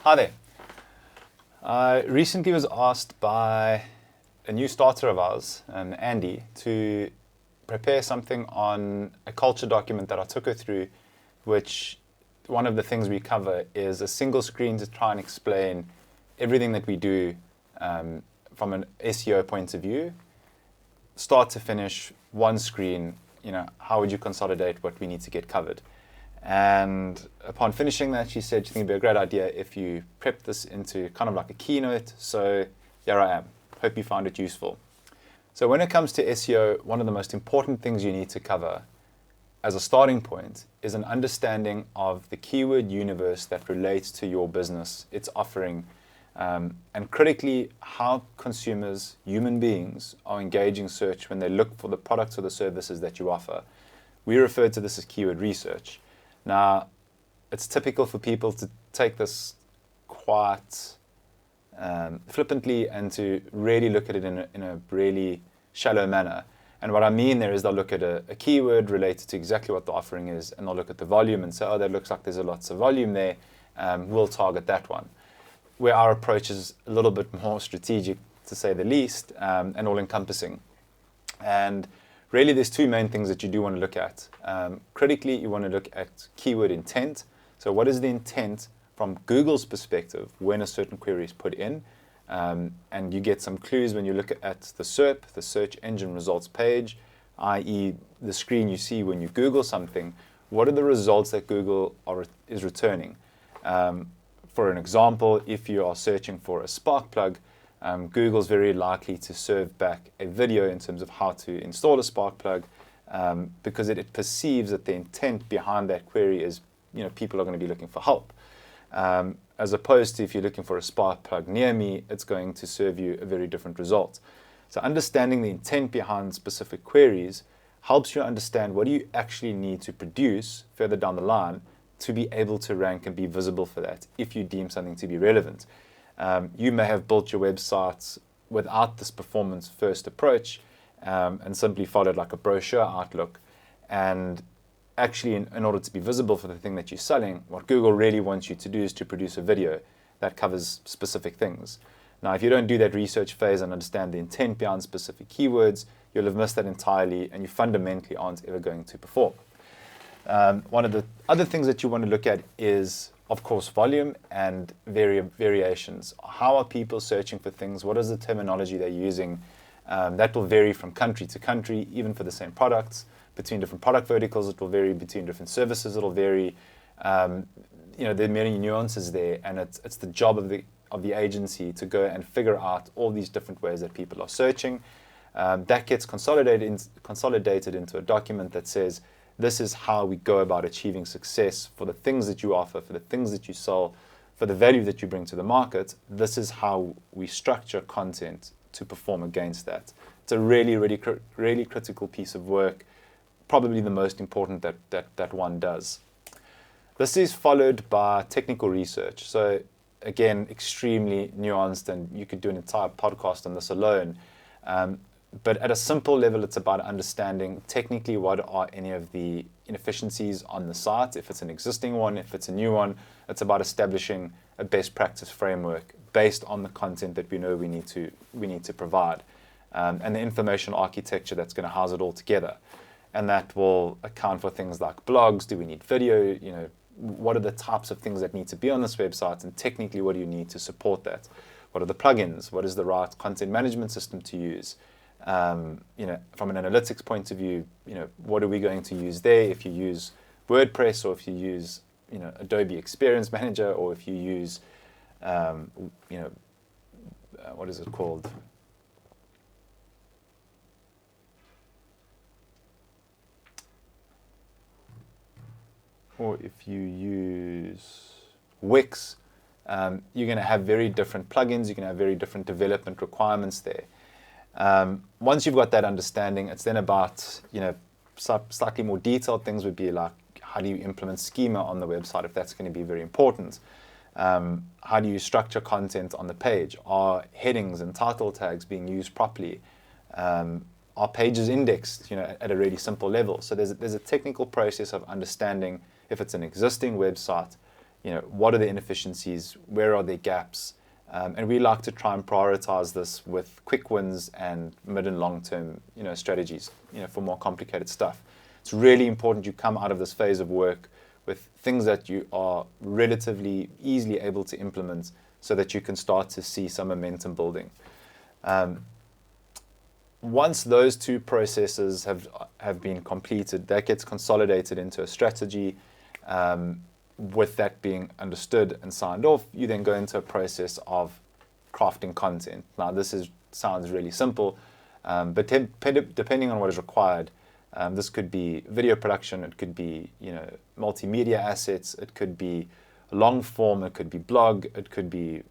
Hi there. I recently was asked by a new starter of ours, Andy, to prepare something on a culture document that I took her through, which one of the things we cover is a single screen to try and explain everything that we do from an SEO point of view, start to finish, one screen. How would you consolidate what we need to get covered? And upon finishing that, she said she think it'd be a great idea if you prep this into kind of like a keynote. So here I am. Hope you found it useful. So when it comes to SEO, one of the most important things you need to cover as a starting point is an understanding of the keyword universe that relates to your business, its offering, and critically how consumers, human beings, are engaging search when they look for the products or the services that you offer. We refer to this as keyword research. Now, it's typical for people to take this quite flippantly and to really look at it in a really shallow manner. And what I mean there is they'll look at a keyword related to exactly what the offering is, and they'll look at the volume and say, oh, that looks like there's lots of volume there. We'll target that one. Where our approach is a little bit more strategic, to say the least, and all-encompassing. And really, there's two main things that you do want to look at. Critically, you want to look at keyword intent. So what is the intent from Google's perspective when a certain query is put in? And you get some clues when you look at the SERP, the search engine results page, i.e. the screen you see when you Google something. What are the results that Google is returning? For an example, if you are searching for a spark plug, Google's very likely to serve back a video in terms of how to install a spark plug, because it perceives that the intent behind that query is, people are going to be looking for help. As opposed to if you're looking for a spark plug near me, it's going to serve you a very different result. So understanding the intent behind specific queries helps you understand what do you actually need to produce further down the line to be able to rank and be visible for that if you deem something to be relevant. You may have built your websites without this performance first approach and simply followed like a brochure outlook. And actually, in order to be visible for the thing that you're selling, what Google really wants you to do is to produce a video that covers specific things. Now, if you don't do that research phase and understand the intent behind specific keywords, you'll have missed that entirely and you fundamentally aren't ever going to perform. One of the other things that you want to look at is, of course, volume and variations. How are people searching for things? What is the terminology they're using? That will vary from country to country, even for the same products. Between different product verticals, it will vary. Between different services, it will vary. There are many nuances there, and it's the job of the agency to go and figure out all these different ways that people are searching. That gets consolidated into a document that says, this is how we go about achieving success for the things that you offer, for the things that you sell, for the value that you bring to the market. This is how we structure content to perform against that. It's a really, really, really critical piece of work, probably the most important that one does. This is followed by technical research. So again, extremely nuanced, and you could do an entire podcast on this alone. But at a simple level, it's about understanding technically what are any of the inefficiencies on the site. If it's an existing one, if it's a new one, it's about establishing a best practice framework based on the content that we know we need to provide, and the information architecture that's going to house it all together. And that will account for things like blogs. Do we need video? What are the types of things that need to be on this website? And technically, what do you need to support that? What are the plugins? What is the right content management system to use? From an analytics point of view, what are we going to use there? If you use WordPress, or if you use, Adobe Experience Manager, or if you use, what is it called? Or if you use Wix, you're going to have very different plugins. You're going to have very different development requirements there. Once you've got that understanding, it's then about, slightly more detailed things would be like, how do you implement schema on the website if that's going to be very important? How do you structure content on the page? Are headings and title tags being used properly? Are pages indexed, at a really simple level? So there's a technical process of understanding if it's an existing website, what are the inefficiencies, where are there gaps, and we like to try and prioritize this with quick wins and mid and long term, strategies, for more complicated stuff. It's really important you come out of this phase of work with things that you are relatively easily able to implement so that you can start to see some momentum building. Once those two processes have been completed, that gets consolidated into a strategy. With that being understood and signed off, you then go into a process of crafting content. Now, sounds really simple, but depending on what is required, this could be video production, it could be multimedia assets, it could be long form, it could be blog, it could be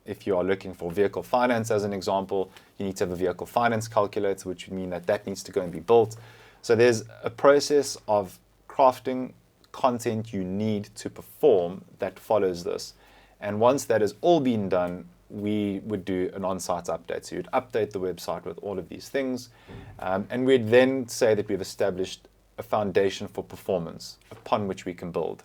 if you are looking for vehicle finance as an example, you need to have a vehicle finance calculator, which would mean that needs to go and be built. So there's a process of crafting content you need to perform that follows this. And once that has all been done, we would do an on-site update. So you'd update the website with all of these things. And we'd then say that we've established a foundation for performance upon which we can build.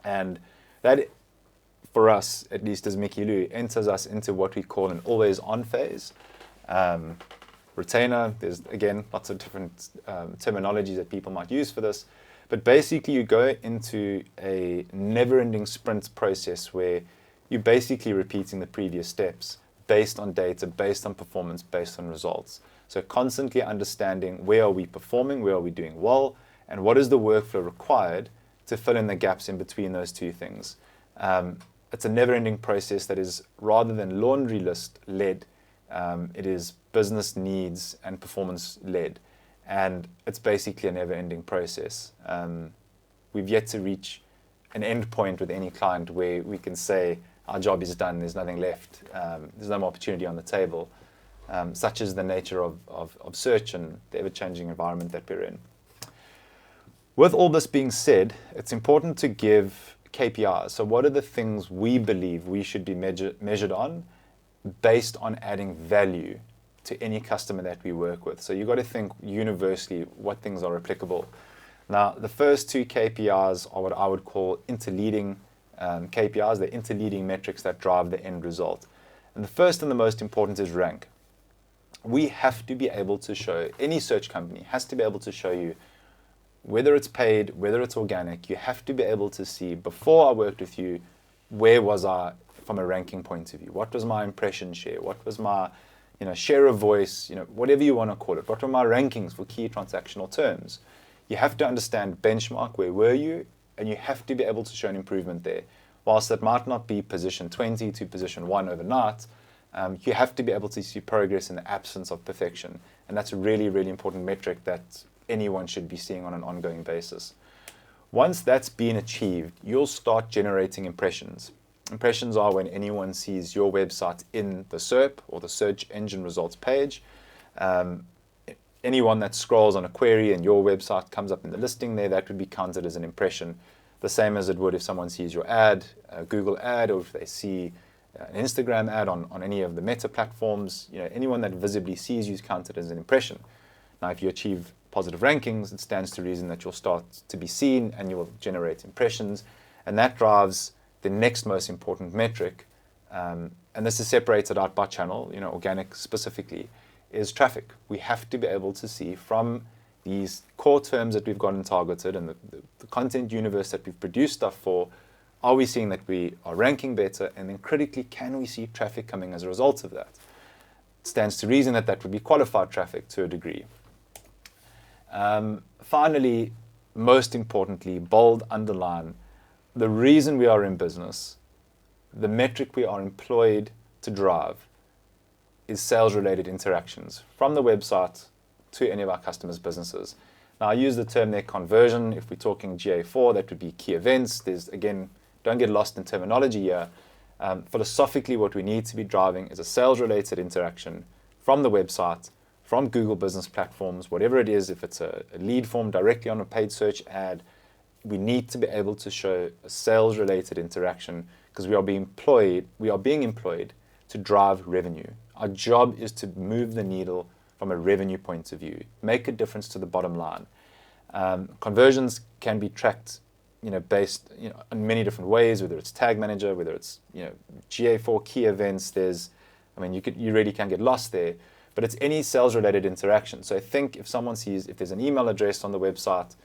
And that, for us, at least as Mickey Lou, enters us into what we call an always-on phase. Retainer, there's, again, lots of different terminologies that people might use for this. But basically, you go into a never-ending sprint process where you're basically repeating the previous steps based on data, based on performance, based on results. So constantly understanding where are we performing, where are we doing well, and what is the workflow required to fill in the gaps in between those two things. It's a never-ending process that is, rather than laundry list led, it is business needs and performance led. And it's basically a never-ending process. We've yet to reach an end point with any client where we can say our job is done, there's nothing left, there's no more opportunity on the table, such is the nature of search and the ever-changing environment that we're in. With all this being said, it's important to give KPIs. So what are the things we believe we should be measured on based on adding value to any customer that we work with? So you've got to think universally what things are applicable. Now, the first two KPIs are what I would call interleading KPIs. They're interleading metrics that drive the end result. And the first and the most important is rank. We have to be able to show, any search company has to be able to show you, whether it's paid, whether it's organic, you have to be able to see, before I worked with you, where was I from a ranking point of view? What was my impression share? What was my share of voice, whatever you want to call it. What were my rankings for key transactional terms? You have to understand benchmark, where were you, and you have to be able to show an improvement there. Whilst that might not be position 20 to position 1 overnight, you have to be able to see progress in the absence of perfection. And that's a really, really important metric that anyone should be seeing on an ongoing basis. Once that's been achieved, you'll start generating impressions. Impressions are when anyone sees your website in the SERP, or the search engine results page. Anyone that scrolls on a query and your website comes up in the listing there, that would be counted as an impression. The same as it would if someone sees your ad, a Google ad, or if they see an Instagram ad on any of the meta platforms. Anyone that visibly sees you is counted as an impression. Now, if you achieve positive rankings, it stands to reason that you'll start to be seen and you will generate impressions. And that drives the next most important metric, and this is separated out by channel, organic specifically, is traffic. We have to be able to see from these core terms that we've gotten targeted and the content universe that we've produced stuff for, are we seeing that we are ranking better? And then critically, can we see traffic coming as a result of that? It stands to reason that would be qualified traffic to a degree. Finally, most importantly, bold, underline, the reason we are in business, the metric we are employed to drive, is sales-related interactions from the website to any of our customers' businesses. Now, I use the term there, conversion. If we're talking GA4, that would be key events. There's, again, don't get lost in terminology here. Philosophically, what we need to be driving is a sales-related interaction from the website, from Google business platforms, whatever it is. If it's a lead form directly on a paid search ad, we need to be able to show a sales-related interaction, because we are being employed to drive revenue. Our job is to move the needle from a revenue point of view, make a difference to the bottom line. Conversions can be tracked based in many different ways, whether it's Tag Manager, whether it's GA4 key events. You really can get lost there, but it's any sales related interaction. So I think if someone sees, if there's an email address on the website,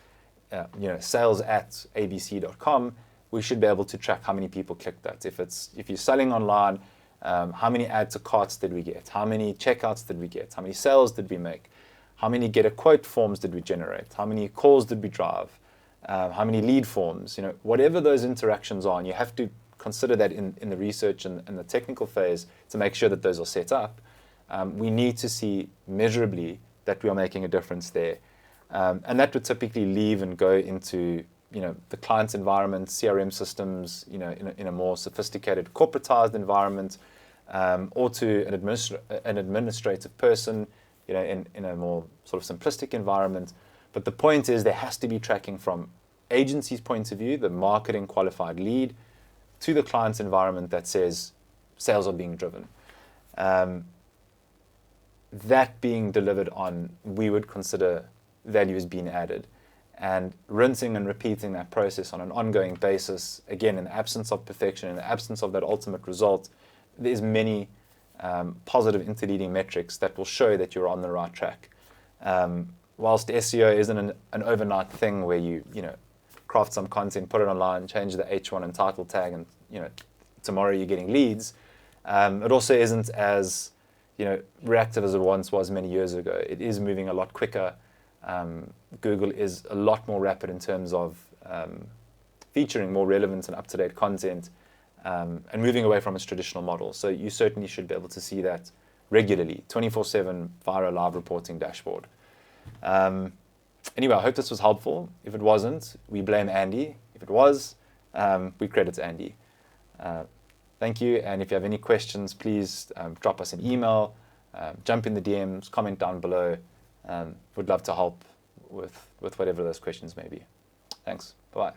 sales@abc.com, we should be able to track how many people clicked that. If you're selling online, how many add to carts did we get? How many checkouts did we get? How many sales did we make? How many get a quote forms did we generate? How many calls did we drive? How many lead forms? Whatever those interactions are, and you have to consider that in the research and the technical phase to make sure that those are set up. We need to see measurably that we are making a difference there. And that would typically leave and go into the client's environment, CRM systems, in a more sophisticated corporatized environment, or to an administrative person, in a more sort of simplistic environment. But the point is there has to be tracking from agency's point of view, the marketing qualified lead, to the client's environment that says sales are being driven. That being delivered on, we would consider value is being added, and rinsing and repeating that process on an ongoing basis. Again, in the absence of perfection, in the absence of that ultimate result, there's many positive interleading metrics that will show that you're on the right track. Whilst SEO isn't an overnight thing where you craft some content, put it online, change the H1 and title tag, and tomorrow you're getting leads. It also isn't as reactive as it once was many years ago. It is moving a lot quicker. Google is a lot more rapid in terms of featuring more relevant and up-to-date content, and moving away from its traditional model. So you certainly should be able to see that regularly, 24/7 via a live reporting dashboard. Anyway, I hope this was helpful. If it wasn't, we blame Andy. If it was, we credit Andy. Thank you, and if you have any questions, please drop us an email, jump in the DMs, comment down below. Would love to help with whatever those questions may be. Thanks. Bye-bye.